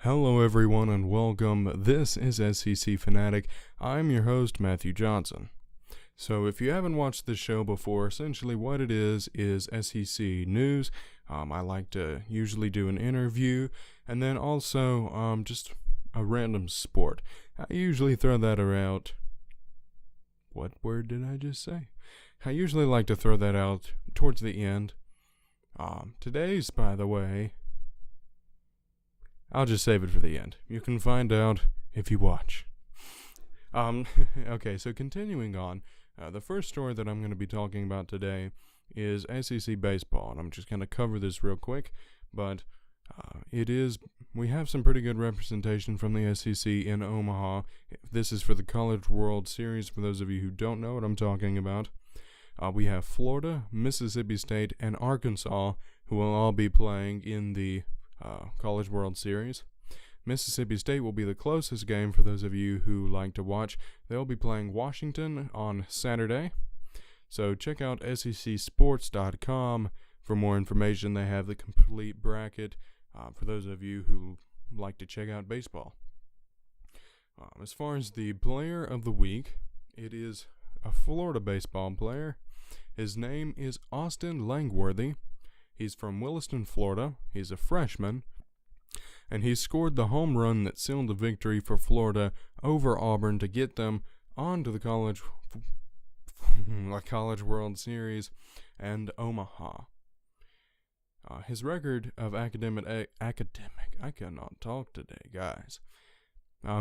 Hello everyone and welcome. This is SEC Fanatic. I'm your host, Matthew Johnson. So if you haven't watched this show before, essentially what it is SEC news. I like to usually do an interview and then also just a random sport. I usually throw that around. What word did I just say? I usually like to throw that out towards the end. Today's, by the way, I'll just save it for the end. You can find out if you watch. Okay, so continuing on, the first story that I'm going to be talking about today is SEC baseball, and I'm just going to cover this real quick, but we have some pretty good representation from the SEC in Omaha. This is for the College World Series, for those of you who don't know what I'm talking about. We have Florida, Mississippi State, and Arkansas, who will all be playing in the College World Series. Mississippi State will be the closest game for those of you who like to watch. They'll be playing Washington on Saturday. So check out secsports.com for more information. They have the complete bracket for those of you who like to check out baseball. As far as the player of the week, it is a Florida baseball player. His name is Austin Langworthy. He's from Williston, Florida. He's a freshman, and he scored the home run that sealed the victory for Florida over Auburn to get them onto the College World Series and Omaha. His record of academic, I cannot talk today, guys.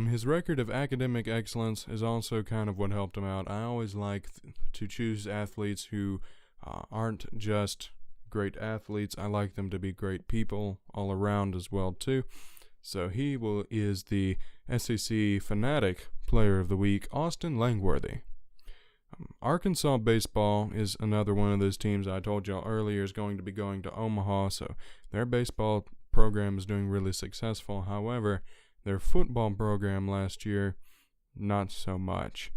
His record of academic excellence is also kind of what helped him out. I always like to choose athletes who aren't just great athletes. I like them to be great people all around as well too. So he is the SEC Fanatic Player of the Week, Austin Langworthy. Arkansas baseball is another one of those teams I told y'all earlier is going to be going to Omaha, so their baseball program is doing really successful. However, their football program last year, not so much.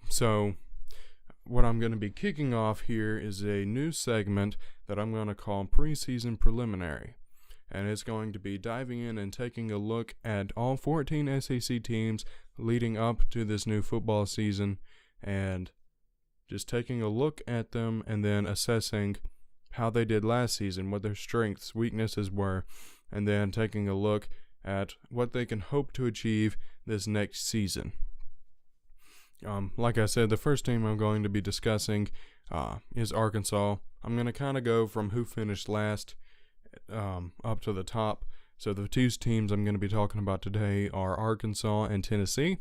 So what I'm going to be kicking off here is a new segment that I'm going to call Preseason Preliminary. And it's going to be diving in and taking a look at all 14 SEC teams leading up to this new football season and just taking a look at them and then assessing how they did last season, what their strengths, weaknesses were, and then taking a look at what they can hope to achieve this next season. Like I said, the first team I'm going to be discussing is Arkansas. I'm going to kind of go from who finished last up to the top. So the two teams I'm going to be talking about today are Arkansas and Tennessee.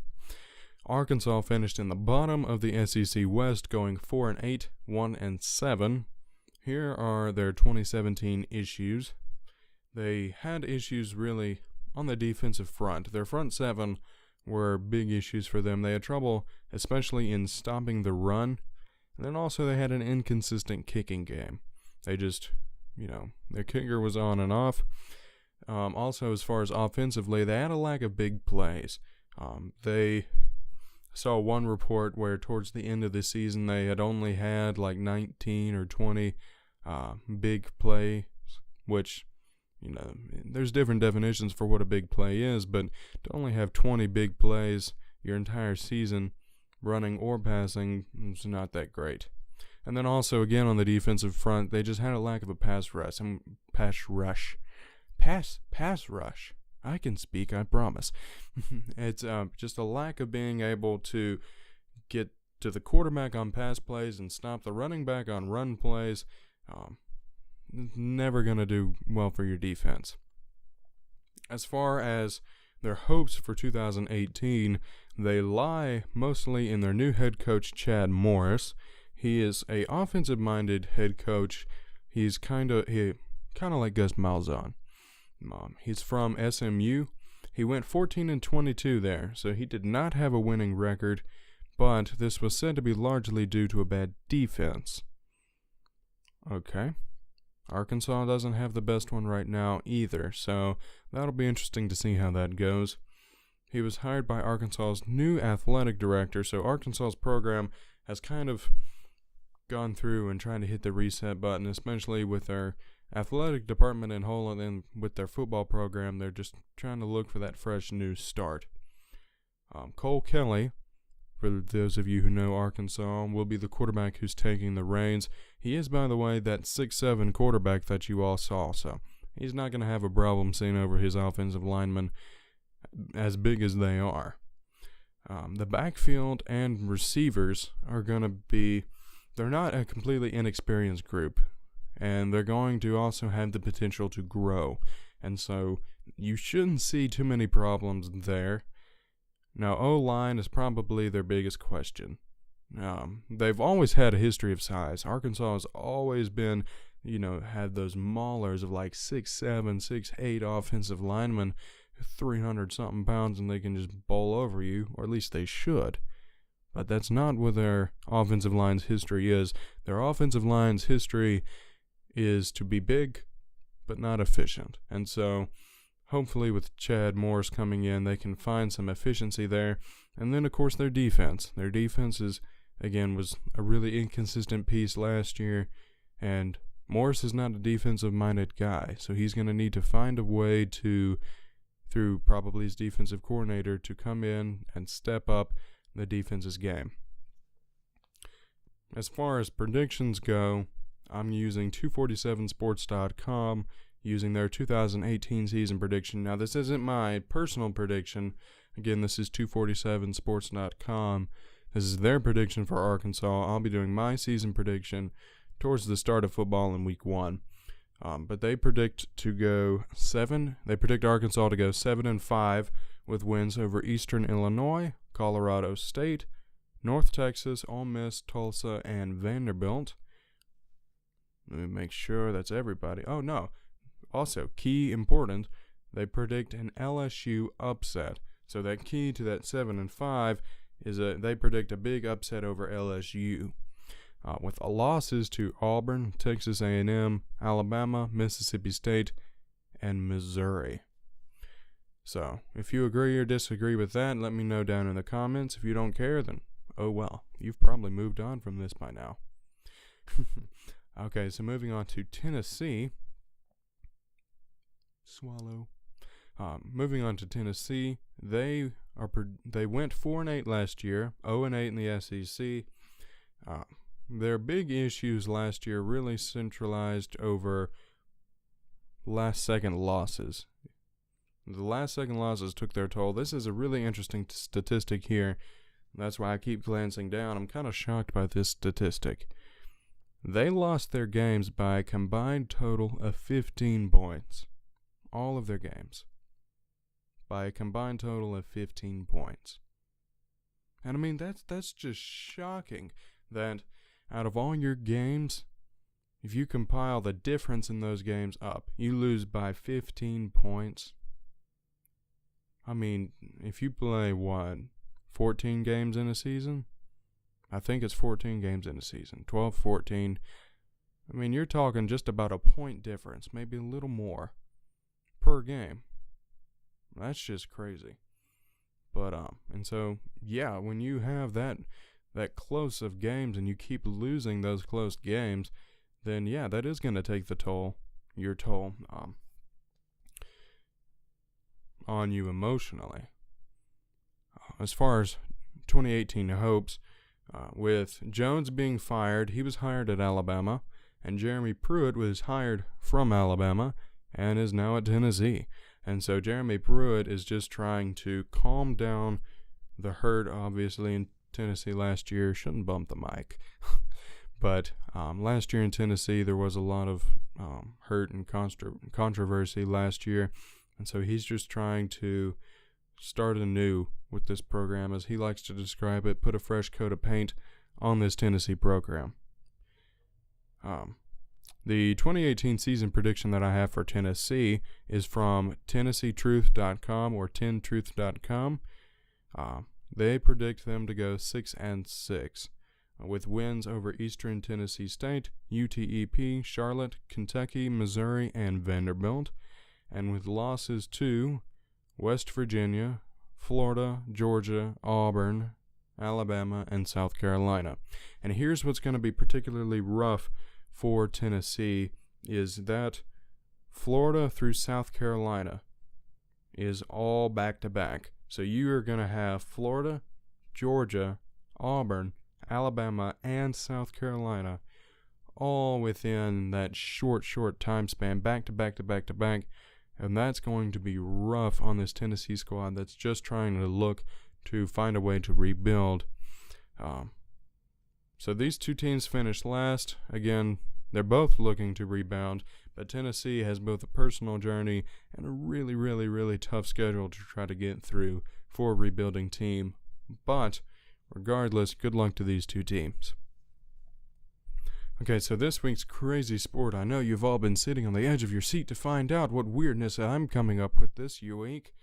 Arkansas finished in the bottom of the SEC West, going 4-8, 1-7. Here are their 2017 issues. They had issues really on the defensive front. Their front seven were big issues for them. They had trouble, especially in stopping the run. And then also they had an inconsistent kicking game. They just, their kicker was on and off. Also, as far as offensively, they had a lack of big plays. They saw one report where towards the end of the season they had only had like 19 or 20 big plays, which there's different definitions for what a big play is, but to only have 20 big plays your entire season, running or passing, is not that great. And then also, again, on the defensive front, they just had a lack of a pass rush. I can speak, I promise. It's just a lack of being able to get to the quarterback on pass plays and stop the running back on run plays. Never going to do well for your defense. As far as their hopes for 2018, they lie mostly in their new head coach, Chad Morris. He is a offensive-minded head coach. He's kind of like Gus Malzahn. He's from SMU. He went 14-22 there, so he did not have a winning record, but this was said to be largely due to a bad defense. Okay. Arkansas doesn't have the best one right now either, so that'll be interesting to see how that goes. He was hired by Arkansas's new athletic director, so Arkansas's program has kind of gone through and trying to hit the reset button, especially with their athletic department in whole, and with their football program, they're just trying to look for that fresh new start. Cole Kelly, for those of you who know Arkansas, will be the quarterback who's taking the reins. He is, by the way, that 6'7" quarterback that you all saw, so he's not going to have a problem seeing over his offensive linemen as big as they are. The backfield and receivers are going to be, they're not a completely inexperienced group, and they're going to also have the potential to grow, and so you shouldn't see too many problems there. Now, O-line is probably their biggest question. They've always had a history of size. Arkansas has always been, had those maulers of like 6'7", 6'8" offensive linemen, 300-something pounds, and they can just bowl over you, or at least they should. But that's not what their offensive line's history is. Their offensive line's history is to be big, but not efficient. And so, hopefully with Chad Morris coming in, they can find some efficiency there. And then, of course, their defense. Their defense was a really inconsistent piece last year, and Morris is not a defensive-minded guy, so he's going to need to find a way to, through probably his defensive coordinator, to come in and step up the defense's game. As far as predictions go, I'm using 247sports.com, using their 2018 season prediction. Now, this isn't my personal prediction. Again, this is 247sports.com. This is their prediction for Arkansas. I'll be doing my season prediction towards the start of football in week 1. But they predict Arkansas to go 7-5 with wins over Eastern Illinois, Colorado State, North Texas, Ole Miss, Tulsa, and Vanderbilt. Let me make sure that's everybody. Oh, no. Also, key important, they predict an LSU upset. So that key to that 7-5 is they predict a big upset over LSU. With losses to Auburn, Texas A&M, Alabama, Mississippi State, and Missouri. So, if you agree or disagree with that, let me know down in the comments. If you don't care, then oh well. You've probably moved on from this by now. Okay, so moving on to Tennessee. Moving on to Tennessee, they went 4-8 last year, 0-8 in the SEC. Their big issues last year really centralized over last-second losses. The last-second losses took their toll. This is a really interesting statistic here. That's why I keep glancing down. I'm kind of shocked by this statistic. They lost their games by a combined total of 15 points. All of their games. By a combined total of 15 points. And I mean, that's just shocking that out of all your games, if you compile the difference in those games up, you lose by 15 points. I mean, if you play, 14 games in a season? I think it's 14 games in a season. 12, 14. I mean, you're talking just about a point difference, maybe a little more, per game. That's just crazy. But, and so, yeah, when you have that close of games and you keep losing those close games, then yeah, that is going to take your toll on you emotionally. As far as 2018 hopes, with Jones being fired, he was hired at Alabama, and Jeremy Pruitt was hired from Alabama and is now at Tennessee. And so Jeremy Pruitt is just trying to calm down the hurt, obviously, in Tennessee last year. Shouldn't bump the mic. But last year in Tennessee, there was a lot of hurt and controversy last year. And so he's just trying to start anew with this program, as he likes to describe it, put a fresh coat of paint on this Tennessee program. The 2018 season prediction that I have for Tennessee is from TennesseeTruth.com or 10truth.com. They predict them to go 6-6, with wins over Eastern Tennessee State, UTEP, Charlotte, Kentucky, Missouri, and Vanderbilt, and with losses to West Virginia, Florida, Georgia, Auburn, Alabama, and South Carolina. And here's what's going to be particularly rough for Tennessee is that Florida through South Carolina is all back-to-back. So you are going to have Florida, Georgia, Auburn, Alabama, and South Carolina all within that short time span, back-to-back. And that's going to be rough on this Tennessee squad that's just trying to look to find a way to rebuild. So these two teams finished last. Again, they're both looking to rebound, but Tennessee has both a personal journey and a really tough schedule to try to get through for a rebuilding team. But regardless, good luck to these two teams. Okay, so this week's crazy sport. I know you've all been sitting on the edge of your seat to find out what weirdness I'm coming up with this week.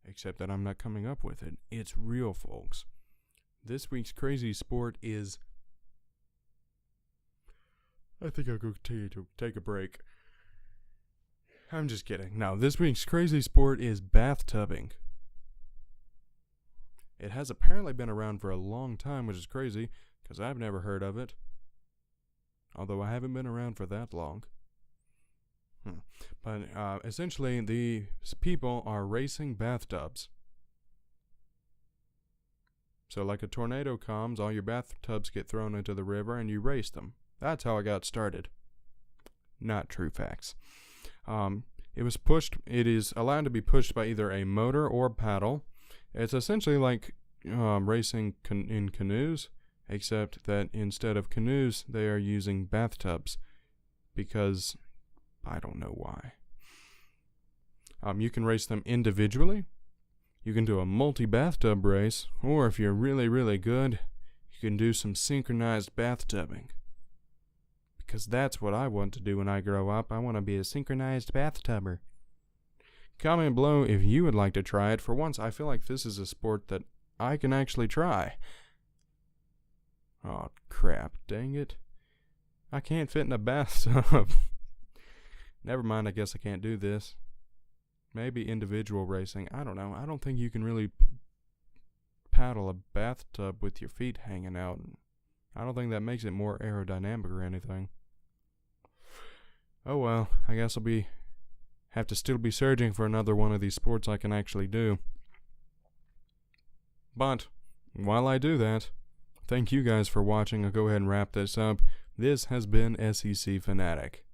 Except that I'm not coming up with it. It's real, folks. This week's crazy sport is... I think I'll go take a break. I'm just kidding. No, this week's crazy sport is bathtubbing. It has apparently been around for a long time, which is crazy, because I've never heard of it. Although I haven't been around for that long. But essentially, these people are racing bathtubs. So like a tornado comes, all your bathtubs get thrown into the river and you race them. That's how I got started. Not true facts. It is allowed to be pushed by either a motor or paddle. It's essentially like racing in canoes, except that instead of canoes, they are using bathtubs. Because I don't know why. You can race them individually. You can do a multi-bathtub race, or if you're really good, you can do some synchronized bathtubing. Because that's what I want to do when I grow up. I want to be a synchronized bathtubber. Comment below if you would like to try it. For once, I feel like this is a sport that I can actually try. Oh, crap. Dang it. I can't fit in a bathtub. Never mind, I guess I can't do this. Maybe individual racing. I don't know. I don't think you can really paddle a bathtub with your feet hanging out. I don't think that makes it more aerodynamic or anything. Oh well, I guess I'll have to still be searching for another one of these sports I can actually do. But while I do that, thank you guys for watching. I'll go ahead and wrap this up. This has been SEC Fanatic.